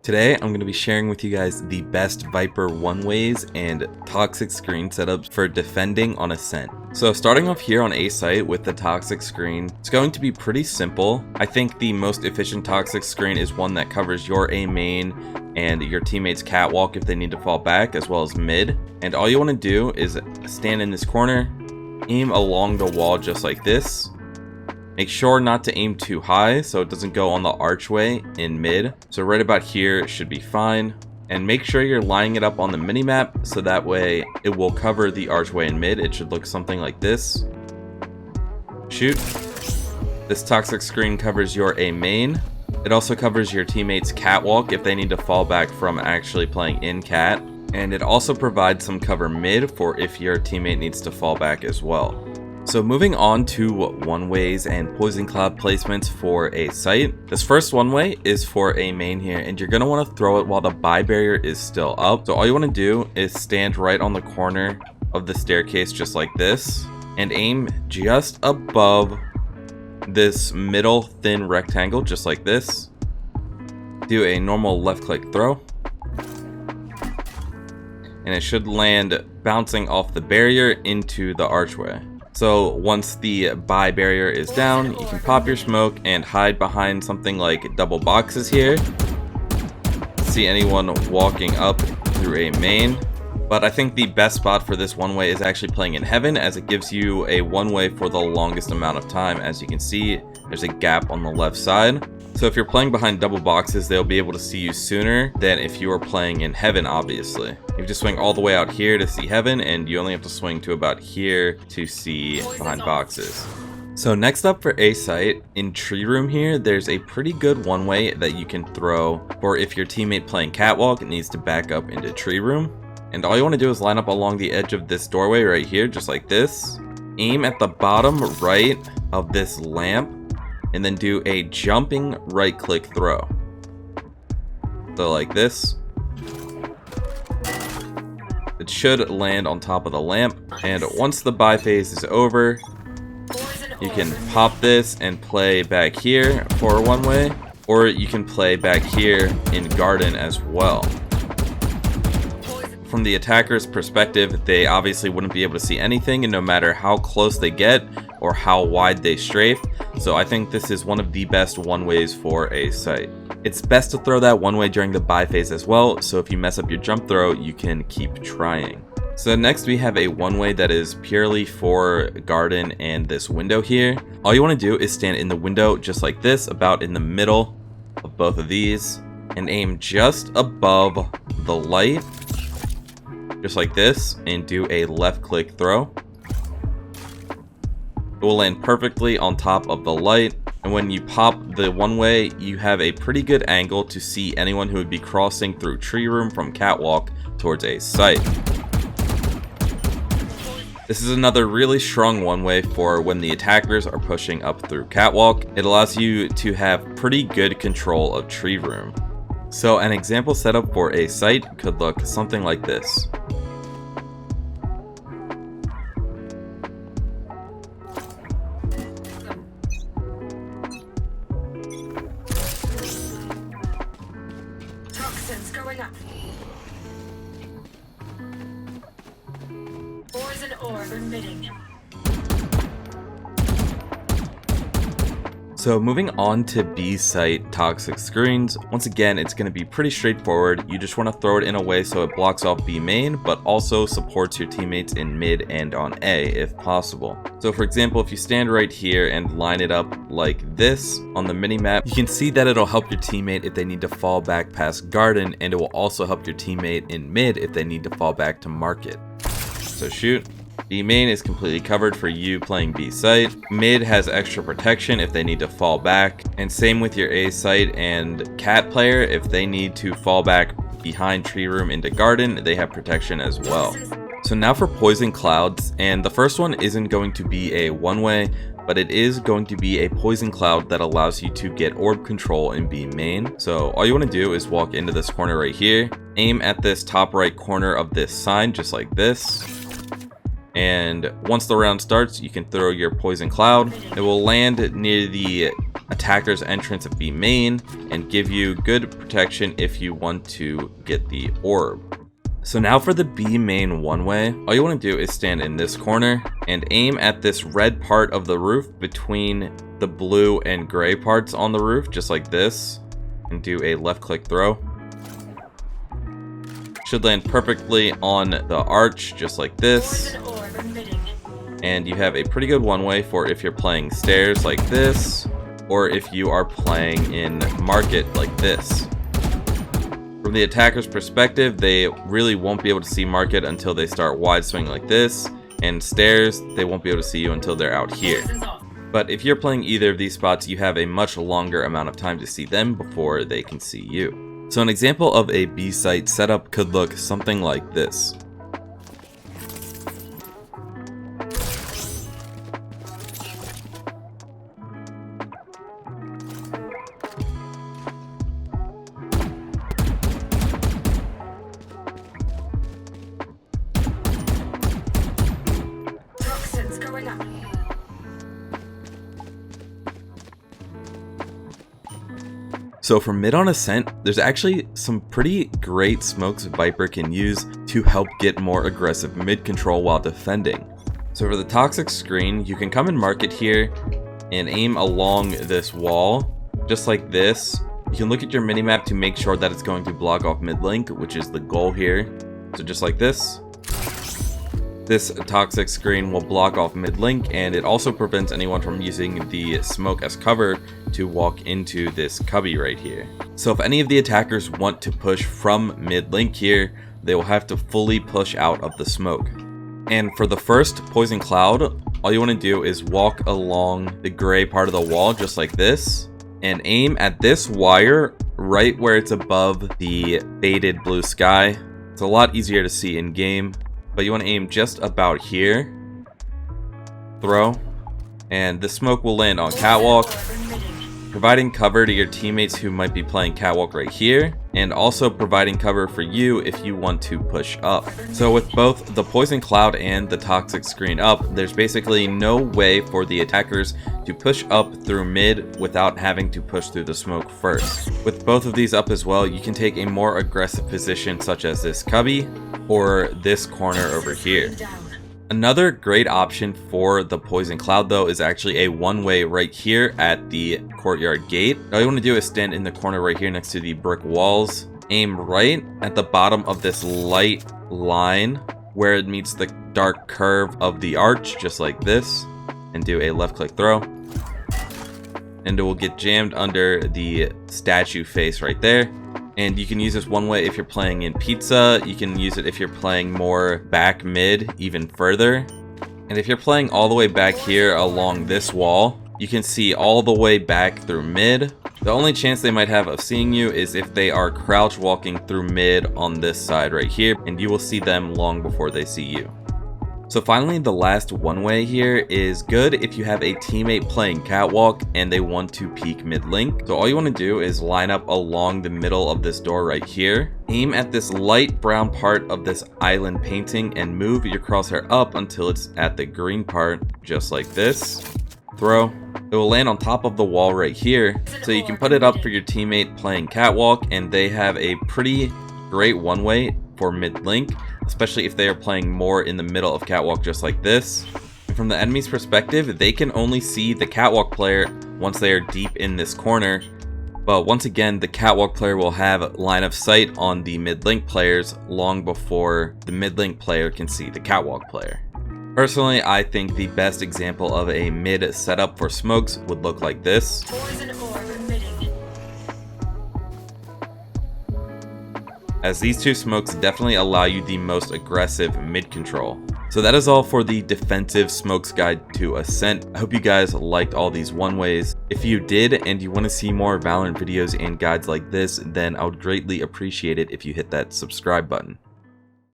Today, I'm going to be sharing with you guys the best Viper one-ways and toxic screen setups for defending on ASCENT. So starting off here on A site with the toxic screen, it's going to be pretty simple. I think the most efficient toxic screen is one that covers your A main and your teammates catwalk if they need to fall back, as well as mid. And all you want to do is stand in this corner, aim along the wall just like this. Make sure not to aim too high so it doesn't go on the archway in mid. So right about here should be fine. And make sure you're lining it up on the minimap so that way it will cover the archway in mid. It should look something like this. Shoot. This toxic screen covers your A main. It also covers your teammates catwalk if they need to fall back from actually playing in cat. And it also provides some cover mid for if your teammate needs to fall back as well. So moving on to one-ways and poison cloud placements for a site. This first one-way is for a main here, and you're going to want to throw it while the buy barrier is still up. So all you want to do is stand right on the corner of the staircase just like this, and aim just above this middle thin rectangle just like this. Do a normal left click throw. And it should land bouncing off the barrier into the archway. So once the buy barrier is down, you can pop your smoke and hide behind something like double boxes here. See anyone walking up through a main. But I think the best spot for this one way is actually playing in heaven, as it gives you a one way for the longest amount of time. As you can see, there's a gap on the left side. So if you're playing behind double boxes, they'll be able to see you sooner than if you were playing in heaven, obviously. You just swing all the way out here to see heaven, and you only have to swing to about here to see behind boxes. So next up for A site, in tree room here, there's a pretty good one way that you can throw for if your teammate playing catwalk needs to back up into tree room. And all you want to do is line up along the edge of this doorway right here, just like this. Aim at the bottom right of this lamp, and then do a jumping right click throw. So like this. It should land on top of the lamp, and once the buy phase is over, you can pop this and play back here for one way, or you can play back here in garden as well. From the attacker's perspective, they obviously wouldn't be able to see anything, and no matter how close they get or how wide they strafe. So I think this is one of the best one ways for a site. It's best to throw that one way during the buy phase as well, so if you mess up your jump throw, you can keep trying. So next we have a one way that is purely for garden and this window here. All you want to do is stand in the window just like this, about in the middle of both of these, and aim just above the light, just like this, and do a left click throw. It will land perfectly on top of the light, and when you pop the one way, you have a pretty good angle to see anyone who would be crossing through tree room from catwalk towards a site. This is another really strong one way for when the attackers are pushing up through catwalk. It allows you to have pretty good control of tree room. So an example setup for a site could look something like this. Going up. Poison orb emitting. So moving on to B site toxic screens, once again it's going to be pretty straightforward. You just want to throw it in a way so it blocks off B main, but also supports your teammates in mid and on A if possible. So for example, if you stand right here and line it up like this on the minimap, you can see that it'll help your teammate if they need to fall back past garden, and it will also help your teammate in mid if they need to fall back to market. So shoot. B main is completely covered for you playing B site. Mid has extra protection if they need to fall back, and same with your A site and cat player. If they need to fall back behind tree room into garden, they have protection as well. So now for poison clouds, and the first one isn't going to be a one way, but it is going to be a poison cloud that allows you to get orb control in B main. So all you want to do is walk into this corner right here, aim at this top right corner of this sign just like this. And once the round starts, you can throw your poison cloud. It will land near the attacker's entrance of B main and give you good protection if you want to get the orb. So now for the B main one way, all you want to do is stand in this corner and aim at this red part of the roof between the blue and gray parts on the roof, just like this, and do a left click throw. Should land perfectly on the arch, just like this. And you have a pretty good one way for if you're playing stairs like this, or if you are playing in market like this. From the attacker's perspective, they really won't be able to see market until they start wide swing like this, and stairs, they won't be able to see you until they're out here. But if you're playing either of these spots, you have a much longer amount of time to see them before they can see you. So an example of a B site setup could look something like this. Toxins going up. So for mid on Ascent, there's actually some pretty great smokes Viper can use to help get more aggressive mid control while defending. So for the toxic screen, you can come and mark it here and aim along this wall, just like this. You can look at your minimap to make sure that it's going to block off mid link, which is the goal here. So just like this. This toxic screen will block off mid link, and it also prevents anyone from using the smoke as cover to walk into this cubby right here. So if any of the attackers want to push from mid link here, they will have to fully push out of the smoke. And for the first poison cloud, all you want to do is walk along the gray part of the wall just like this, and aim at this wire right where it's above the faded blue sky. It's a lot easier to see in game. But you want to aim just about here, throw, and the smoke will land on Catwalk, providing cover to your teammates who might be playing Catwalk right here, and also providing cover for you if you want to push up. So with both the poison cloud and the toxic screen up, there's basically no way for the attackers to push up through mid without having to push through the smoke first. With both of these up as well, you can take a more aggressive position such as this cubby or this corner over here. Another great option for the poison cloud though is actually a one-way right here at the courtyard gate. All you want to do is stand in the corner right here next to the brick walls, aim right at the bottom of this light line where it meets the dark curve of the arch, just like this, and do a left click throw, and it will get jammed under the statue face right there. And you can use this one way if you're playing in pizza. You can use it if you're playing more back mid, even further. And if you're playing all the way back here along this wall, you can see all the way back through mid. The only chance they might have of seeing you is if they are crouch walking through mid on this side right here, and you will see them long before they see you. So finally, the last one way here is good if you have a teammate playing Catwalk and they want to peek mid link. So all you want to do is line up along the middle of this door right here, aim at this light brown part of this island painting, and move your crosshair up until it's at the green part, just like this. Throw. It will land on top of the wall right here, so you can put it up for your teammate playing Catwalk, and they have a pretty great one way for mid link, especially if they are playing more in the middle of Catwalk just like this. And from the enemy's perspective, they can only see the Catwalk player once they are deep in this corner, but once again the Catwalk player will have line of sight on the mid link players long before the mid link player can see the Catwalk player. Personally, I think the best example of a mid setup for smokes would look like this. Poison orb emitting. As these two smokes definitely allow you the most aggressive mid control. So that is all for the defensive smokes guide to Ascent. I hope you guys liked all these one ways. If you did and you want to see more Valorant videos and guides like this, then I would greatly appreciate it if you hit that subscribe button.